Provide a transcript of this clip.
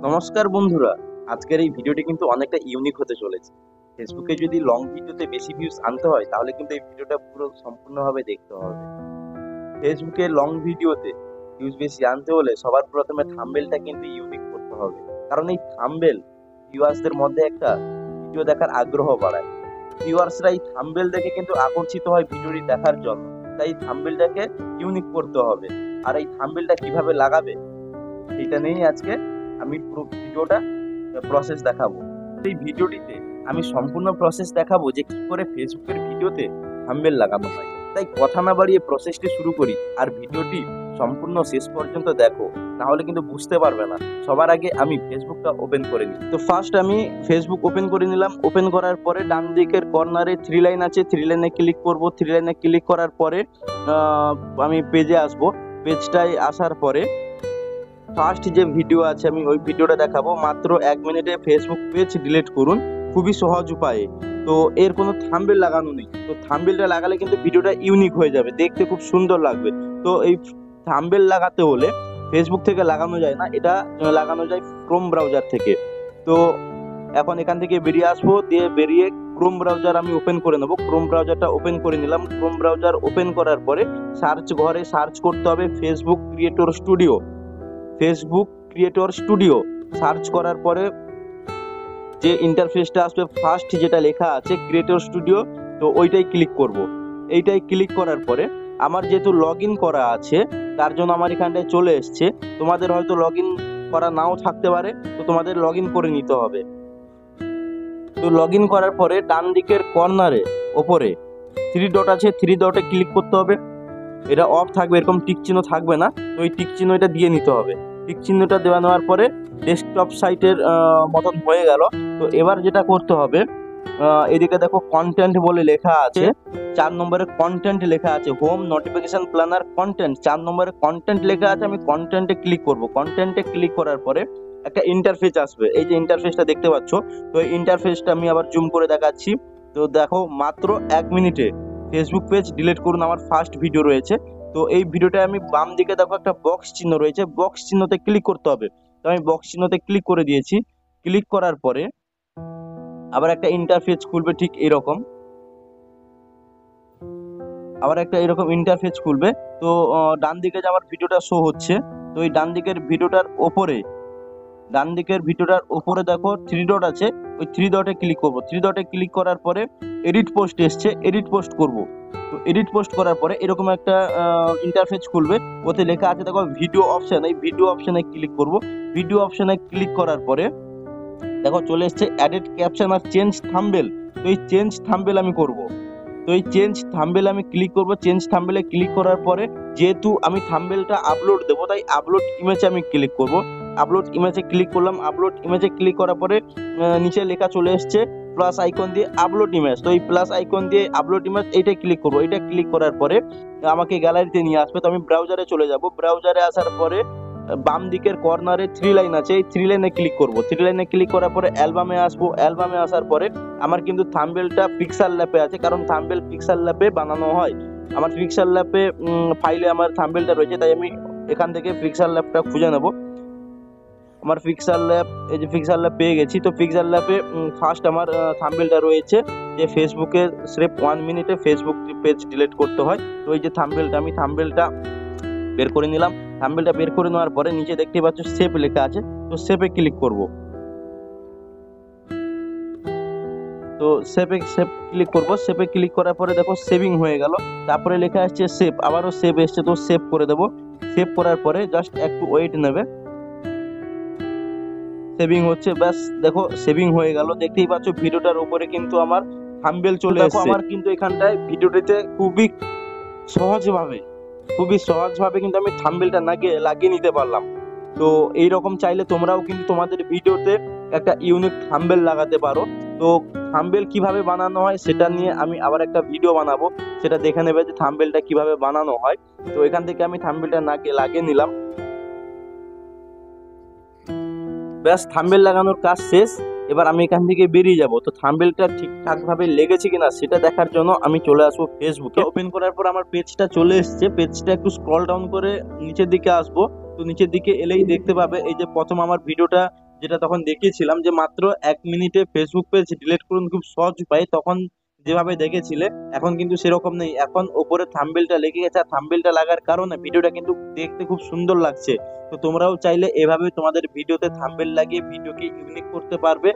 নমস্কার বন্ধুরা, আজকের এই ভিডিওটি কিন্তু অনেকটা ইউনিক হতে চলেছে। ফেসবুকে যদি লং ভিডিওতে বেশি ভিউজ আনতে হয় তাহলে কিন্তু এই ভিডিওটা পুরো সম্পূর্ণভাবে দেখতে হবে। ফেসবুকে লং ভিডিওতে ভিউজ বেশি আনতে হলে সবার প্রথমে থাম্বনেলটা কিন্তু ইউনিক করতে হবে, কারণ এই থাম্বনেল ভিউয়ার্সদের মধ্যে একটা ভিডিও দেখার আগ্রহ বাড়ায়। ভিউয়ার্সরা এই থাম্বনেল দেখে কিন্তু আকর্ষিত হয় ভিডিওটি দেখার জন্য, তাই থাম্বনেলটাকে ইউনিক করতে হবে। আর এই থাম্বনেলটা কিভাবে লাগাবে এটা নিয়েই আজকে আমি পুরো ভিডিওটা প্রসেস দেখাবো। এই ভিডিওটিতে আমি সম্পূর্ণ প্রসেস দেখাবো যে কি করে ফেসবুকের ভিডিওতে থাম্বনেল লাগানো হয়। তাই কথা না বাড়িয়ে প্রসেসটি শুরু করি, আর ভিডিওটি সম্পূর্ণ শেষ পর্যন্ত দেখো, না হলে কিন্তু বুঝতে পারবে না। সবার আগে আমি ফেসবুকটা ওপেন করে নিই। তো ফার্স্ট আমি ফেসবুক ওপেন করে নিলাম। ওপেন করার পরে ডান দিকের কর্নারে 3 লাইন আছে, 3 লাইনে ক্লিক করব। 3 লাইনে ক্লিক করার পরে আমি পেজে আসব। পেজটায় আসার পরে ফার্স্ট যে ভিডিও আছে আমি ওই ভিডিওটা দেখাবো। মাত্র 1 মিনিটে ফেসবুক পেজ ডিলিট করুন, খুবই সহজ উপায়ে। তো এর কোনো থাম্বনেল লাগানো নেই, তো থাম্বনেলটা লাগালে কিন্তু ভিডিওটা ইউনিক হয়ে যাবে, দেখতে খুব সুন্দর লাগবে। তো এই থাম্বনেল লাগাতে হলে ফেসবুক থেকে লাগানো যায় না, এটা লাগানো যায় ক্রোম ব্রাউজার থেকে। তো এখন এখান থেকে বেরিয়ে আসবো, দিয়ে বেরিয়ে ক্রোম ব্রাউজার আমি ওপেন করে নেব। ক্রোম ব্রাউজারটা ওপেন করে নিলাম। ক্রোম ব্রাউজার ওপেন করার পরে সার্চ ঘরে সার্চ করতে হবে Facebook creator studio. Facebook creator studio search করার পরে যে ইন্টারফেসটা আসবে, ফার্স্ট যেটা লেখা আছে ক্রিয়েটর স্টুডিও, তো ওইটাই ক্লিক করব। এইটাই ক্লিক করার পরে আমার যেহেতু লগ ইন করা আছে তার জন্য আমার এখানটায় চলে এসছে। তোমাদের হয়তো লগ ইন করা নাও থাকতে পারে, তো তোমাদের লগ ইন করে নিতে হবে। তো লগ ইন করার পরে ডান দিকের কর্নারে ওপরে 3 ডট আছে, 3 ডটে ক্লিক করতে হবে। এটা অফ থাকবে, এরকম টিক চিহ্ন থাকবে না, তো এই টিক চিহ্নটা দিয়ে নিতে হবে। টিক চিহ্নটা দেওয়া নেওয়ার পরে ডেস্কটপ সাইটের মতন হয়ে গেল। তো এবার যেটা করতে হবে, এদিকে দেখো কন্টেন্ট বলে লেখা আছে, 4 নম্বরে কন্টেন্ট লেখা আছে, হোম নোটিফিকেশন প্ল্যানার কন্টেন্ট, 4 নম্বরে কন্টেন্ট লেখা আছে। আমি কন্টেন্টে ক্লিক করব। কন্টেন্টে ক্লিক করার পরে একটা ইন্টারফেস আসবে, এই যে ইন্টারফেসটা দেখতে পাচ্ছ। তো এই ইন্টারফেসটা আমি আবার জুম করে দেখাচ্ছি। তো দেখো মাত্র 1 মিনিটে ফেসবুক পেজ ডিলিট করুন আমার ফার্স্ট ভিডিও রয়েছে। তো এই ভিডিওটা আমি বাম দিকে দেখো একটা বক্স চিহ্ন রয়েছে, বক্স চিহ্নতে ক্লিক করতে হবে। তো আমি বক্স চিহ্নতে ক্লিক করে দিয়েছি। ক্লিক করার পরে আবার একটা ইন্টারফেস খুলবে, ঠিক এরকম আবার একটা এরকম ইন্টারফেস খুলবে। তো ডান দিকে যে আমার ভিডিওটা শো হচ্ছে, তো এই ডান দিকের ভিডিওটার উপরে দেখো 3 ডট আছে, ওই 3 ডটে ক্লিক করব। 3 ডটে ক্লিক করার পরে এডিট পোস্ট এসছে, এডিট পোস্ট করব। তো এডিট পোস্ট করার পরে এরকম একটা ইন্টারফেস খুলবে, ওতে লেখা আছে দেখো ভিডিও অপশন, এই ভিডিও অপশনে ক্লিক করব। ভিডিও অপশনে ক্লিক করার পরে দেখো চলে এসছে এডিট ক্যাপশন আর চেঞ্জ থাম্বনেল। তো এই চেঞ্জ থাম্বনেল আমি করব। তো এই চেঞ্জ থাম্বনেল আমি ক্লিক করব। চেঞ্জ থাম্বনেলে ক্লিক করার পরে যেহেতু আমি থাম্বনেলটা আপলোড দেবো, তাই আপলোড ইমেজে আমি ক্লিক করব। আপলোড ইমেজে ক্লিক করলাম। আপলোড ইমেজে ক্লিক করার পরে নিচে লেখা চলে এসছে প্লাস আইকন দিয়ে আপলোড ইমেজ। তো এই প্লাস আইকন দিয়ে আপলোড ইমেজ এইটাই ক্লিক করব। এটা ক্লিক করার পরে আমাকে গ্যালারিতে নিয়ে আসবে। তো আমি ব্রাউজারে চলে যাব। ব্রাউজারে আসার পরে বাম দিকের কর্নারে 3 লাইন আছে, এই 3 লাইনে ক্লিক করব। 3 লাইনে ক্লিক করার পরে অ্যালবামে আসবো। অ্যালবামে আসার পরে আমার কিন্তু থাম্বনেলটা পিক্সেল ল্যাপে আছে, কারণ থাম্বনেল পিক্সেল ল্যাপে বানানো হয়। আমার পিক্সেল ল্যাপে ফাইলে আমার থাম্বনেলটা রয়েছে, তাই আমি এখান থেকে পিক্সেল ল্যাপটা খুঁজে নেব। আমার পিক্সেল ল্যাপ, এই যে পিক্সেল ল্যাপ পেয়ে গেছি। তো পিক্সেল ল্যাপে ফার্স্ট আমার থাম্বনেলটা রয়েছে যে ফেসবুকে স্রেফ 1 মিনিটে ফেসবুক পেজ ডিলিট করতে হয়। তো এই যে থাম্বনেলটা, আমি থাম্বনেলটা বের করে নিলাম। থাম্বনেলটা বের করে নেওয়ার পরে নিচে দেখতে পাচ্ছ সেভ লেখা আছে, তো সেভে ক্লিক করব। তো সেভে ক্লিক করব। সেভে ক্লিক করার পরে দেখো সেভিং হয়ে গেল। তারপরে লেখা আসছে সেভ, আবারও সেভ এসছে, তো সেভ করে দেব। সেভ করার পরে জাস্ট একটু ওয়েট নেবে, সেভিং হচ্ছে। ব্যাস দেখো সেভিং হয়ে গেল। দেখতেই পাচ্ছ ভিডিওটার উপরে কিন্তু আমার থাম্বনেল চলে এসেছে। আমার কিন্তু এখানটায় ভিডিওটিতে খুবই সহজভাবে কিন্তু আমি থাম্বনেলটা লাগিয়ে নিতে পারলাম। তো এইরকম চাইলে তোমরাও কিন্তু তোমাদের ভিডিওতে একটা ইউনিক থাম্বনেল লাগাতে পারো। তো থাম্বনেল কিভাবে বানানো হয় সেটা নিয়ে আমি আবার একটা ভিডিও বানাবো, সেটা দেখে নেবে যে থাম্বনেলটা কিভাবে বানানো হয়। তো এখান থেকে আমি থাম্বনেলটা লাগিয়ে নিলাম। ব্যাস থাম্বনেল লাগানোর কাজ শেষ। এবার আমি এখান থেকে বেরিয়ে যাব। তো থাম্বনেলটা ঠিকঠাক ভাবে লেগেছে কিনা সেটা দেখার জন্য আমি চলে আসবো ফেসবুকে। ওপেন করার পর আমার পেজটা চলে এসেছে। পেজটা একটু স্ক্রল ডাউন করে নিচের দিকে আসবো। তো নিচের দিকে এলেই দেখতে পাবে এই যে প্রথম আমার ভিডিওটা যেটা তখন দেখিয়েছিলাম যে মাত্র 1 মিনিটে ফেসবুক পেজ ডিলিট করুন খুব সহজ উপায়, তখন যেভাবে দেখেছিলে এখন কিন্তু সেরকম নেই। এখন ওপরে থাম্বনেলটা লেগে গেছে, আর থাম্বনেলটা লাগার কারণে ভিডিওটা কিন্তু দেখতে খুব সুন্দর লাগছে। তো তোমরাও চাইলে এভাবে তোমাদের ভিডিওতে থাম্বনেল লাগিয়ে ভিডিওকে ইউনিক করতে পারবে।